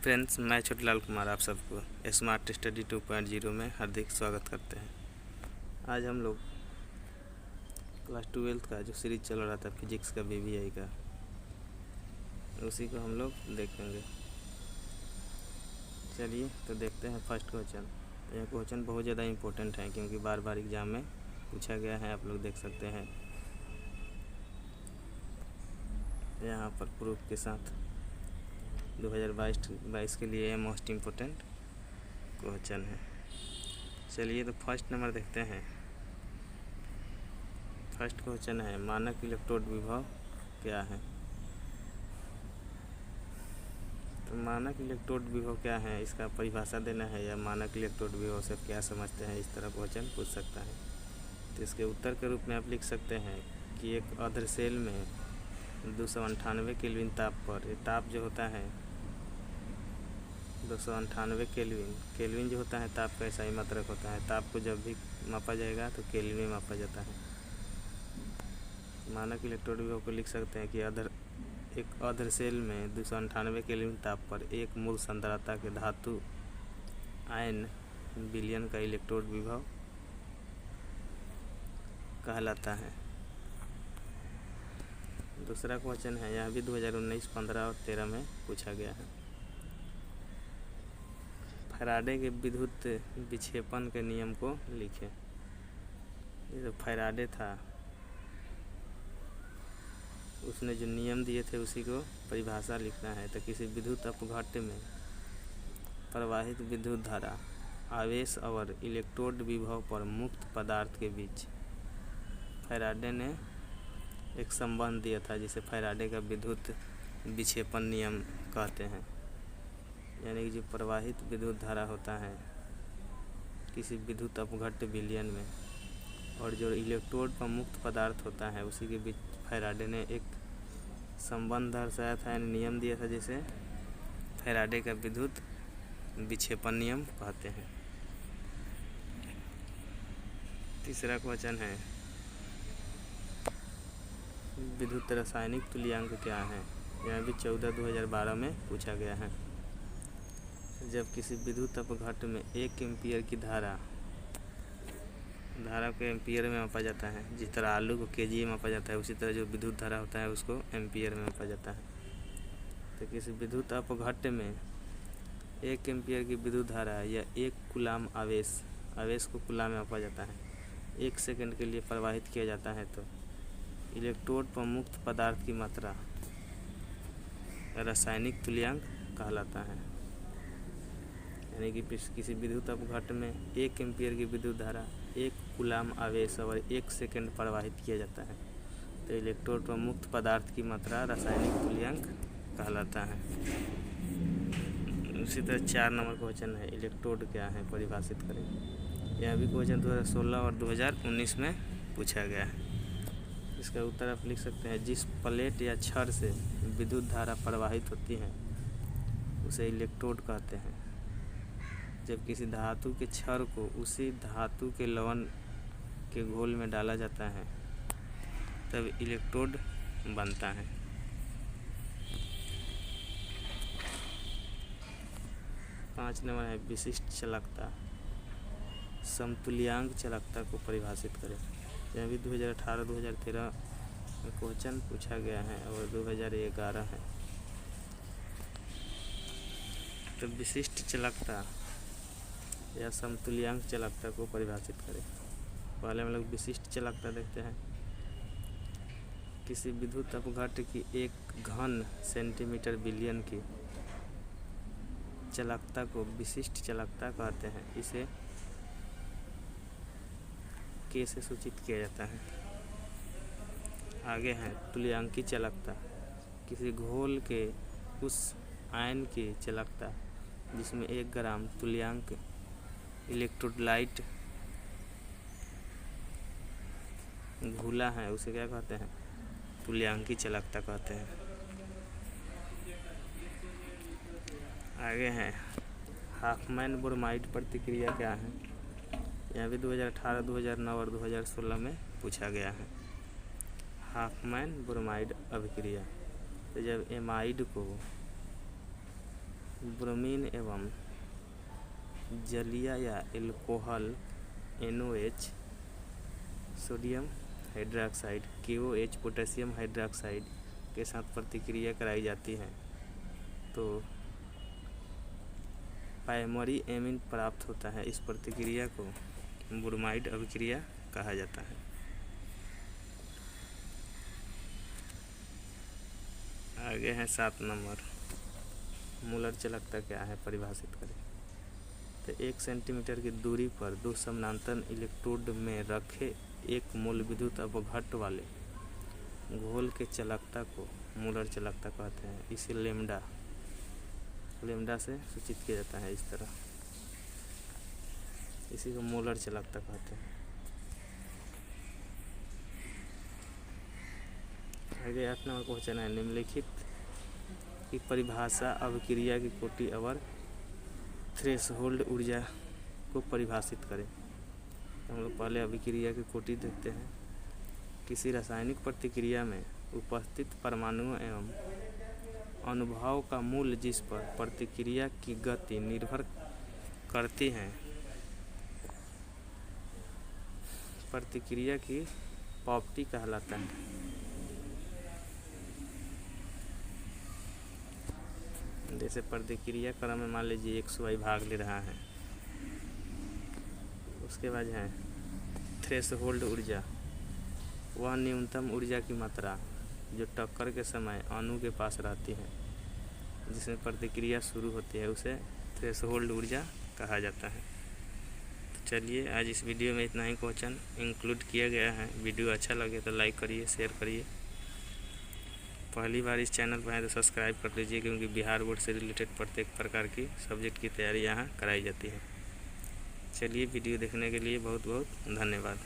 Friends, मैं छोटलाल कुमार आप सबको स्मार्ट स्टडी 2.0 में हार्दिक स्वागत करते हैं। आज हम लोग क्लास 12 का जो सीरीज चल रहा था फिजिक्स का BBI का, उसी को हम लोग देखेंगे। चलिए तो देखते हैं फर्स्ट क्वेश्चन। यह क्वेश्चन बहुत ज़्यादा इम्पोर्टेंट है क्योंकि बार बार एग्ज़ाम में पूछा गया है। आप लोग देख सकते हैं यहाँ पर प्रूफ के साथ 2022 के लिए यह मोस्ट इम्पोर्टेंट क्वेश्चन है। चलिए तो फर्स्ट नंबर देखते हैं। फर्स्ट क्वेश्चन है, मानक इलेक्ट्रोड विभव क्या है। तो मानक इलेक्ट्रोड विभव क्या है, इसका परिभाषा देना है या मानक इलेक्ट्रोड विभव से क्या समझते हैं, इस तरह क्वेश्चन पूछ सकता है। तो इसके उत्तर के रूप में आप लिख सकते हैं कि एक अधर सेल में 298 केल्विन ताप पर, ये ताप जो होता है 298 केल्विन जो होता है ताप का ऐसा ही मात्रक होता है। ताप को जब भी मापा जाएगा तो केल्विन में मापा जाता है। मानक इलेक्ट्रोड विभव को लिख सकते हैं कि एक अधर सेल में 298 केल्विन ताप पर एक मूल सांद्रता के धातु आयन विलयन का इलेक्ट्रोड विभव कहलाता है। दूसरा क्वेश्चन है, यह भी 2019, 15 और 13 में पूछा गया है। फैराडे के विद्युत विक्षेपण के नियम को लिखें। ये जो फैराडे था उसने जो नियम दिए थे उसी को परिभाषा लिखना है। तो किसी विद्युत अपघट्य में प्रवाहित विद्युत धारा, आवेश और इलेक्ट्रोड विभव पर मुक्त पदार्थ के बीच फैराडे ने एक संबंध दिया था जिसे फैराडे का विद्युत विक्षेपण नियम कहते हैं। यानी कि जो प्रवाहित विद्युत धारा होता है किसी विद्युत अपघट्य विलयन में और जो इलेक्ट्रोड पर मुक्त पदार्थ होता है उसी के बीच फैराडे ने एक संबंध दर्शाया था, यानी नियम दिया था, जिसे फैराडे का विद्युत विक्षेपण नियम कहते हैं। तीसरा क्वेश्चन है, विद्युत रासायनिक तुल्यांक क्या है। यह भी 14/2012 में पूछा गया है। जब किसी विद्युत अपघट्य में 1 एम्पीयर की धारा को एम्पीयर में मापा जाता है, जिस तरह आलू को केजी में मापा जाता है उसी तरह जो विद्युत धारा होता है उसको एम्पीयर में मापा जाता है। तो किसी विद्युत अपघट्य में 1 एम्पीयर की विद्युत धारा या 1 कूलाम आवेश को कूलाम में मापा जाता है, 1 सेकंड के लिए प्रवाहित किया जाता है, तो इलेक्ट्रोड पर मुक्त पदार्थ की मात्रा रासायनिक तुल्यांक कहलाता है। यानी कि किसी विद्युत अपघट्य में 1 एम्पीयर की विद्युत धारा, 1 कूलाम आवेश और 1 सेकंड प्रवाहित किया जाता है, तो इलेक्ट्रोड पर मुक्त पदार्थ की मात्रा रासायनिक तुल्यांक कहलाता है। उसी तरह 4 नंबर क्वेश्चन है, इलेक्ट्रोड क्या है, परिभाषित करें। यह भी क्वेश्चन 2016 और 2019 में पूछा गया है। इसका उत्तर आप लिख सकते हैं, जिस प्लेट या छड़ से विद्युत धारा प्रवाहित होती है उसे इलेक्ट्रोड कहते हैं। जब किसी धातु के छड़ को उसी धातु के लवण के घोल में डाला जाता है तब इलेक्ट्रोड बनता है। पाँच नंबर है, विशिष्ट चालकता, समतुल्यांक चालकता को परिभाषित करें। यह भी 2018-2013 में क्वेश्चन पूछा गया है और 2011 है। तो विशिष्ट चालकता या समतुल्यांक चालकता को परिभाषित करें। पहले हम लोग विशिष्ट चालकता देखते हैं। किसी विद्युत अपघट्य की 1 घन सेंटीमीटर विलयन की चालकता को विशिष्ट चालकता कहते हैं। इसे K से सूचित किया जाता है। आगे है तुल्यांकी चालकता, किसी घोल के उस आयन की चालकता जिसमें 1 ग्राम तुल्यांक इलेक्ट्रोलाइट घुला है उसे क्या कहते हैं, तुल्यांकी चालकता कहते हैं। आगे है हाफमैन ब्रोमाइड प्रतिक्रिया क्या है। यह भी 2018, 2009 और 2016 में पूछा गया है। हाफमैन ब्रोमाइड अभिक्रिया, तो जब एमाइड को ब्रोमीन एवं जलीय या alcohol NOH, sodium hydroxide KOH, potassium hydroxide के साथ प्रतिक्रिया कराई जाती है तो प्राइमरी एमीन प्राप्त होता है। इस प्रतिक्रिया को ब्रोमाइड अभिक्रिया कहा जाता है। आगे है 7 नंबर, मूलर चालकता क्या है, परिभाषित करें। तो 1 सेंटीमीटर की दूरी पर 2 समानांतर इलेक्ट्रोड में रखे 1 मोल विद्युत अपघट्ट वाले घोल के चालकता को मूलर चालकता कहते हैं। इसे लेमडा से सूचित किया जाता है। इस तरह इसी को मूलर चालकता कहते हैं। आगे 8 नंबर क्वेश्चन है, निम्नलिखित की परिभाषा अभिक्रिया की कोटि और थ्रेशोल्ड ऊर्जा को परिभाषित करें। हम लोग पहले अभिक्रिया की कोटि देखते हैं। किसी रासायनिक प्रतिक्रिया में उपस्थित परमाणुओं एवं अनुभव का मूल्य जिस पर प्रतिक्रिया की गति निर्भर करती है, प्रतिक्रिया की प्रॉपर्टी कहलाता है। जैसे प्रतिक्रिया क्रम में मान लीजिए XY भाग ले रहा है। उसके बाद है थ्रेशोल्ड ऊर्जा, वह न्यूनतम ऊर्जा की मात्रा जो टक्कर के समय अणु के पास रहती है, जिसमें प्रतिक्रिया शुरू होती है, उसे थ्रेशोल्ड ऊर्जा कहा जाता है। तो चलिए, आज इस वीडियो में इतना ही क्वेश्चन इंक्लूड किया गया है। वीडियो अच्छा लगे तो लाइक करिए, शेयर करिए। पहली बार इस चैनल पर हैं तो सब्सक्राइब कर लीजिए, क्योंकि बिहार बोर्ड से रिलेटेड प्रत्येक प्रकार की सब्जेक्ट की तैयारी यहाँ कराई जाती है। चलिए, वीडियो देखने के लिए बहुत बहुत धन्यवाद।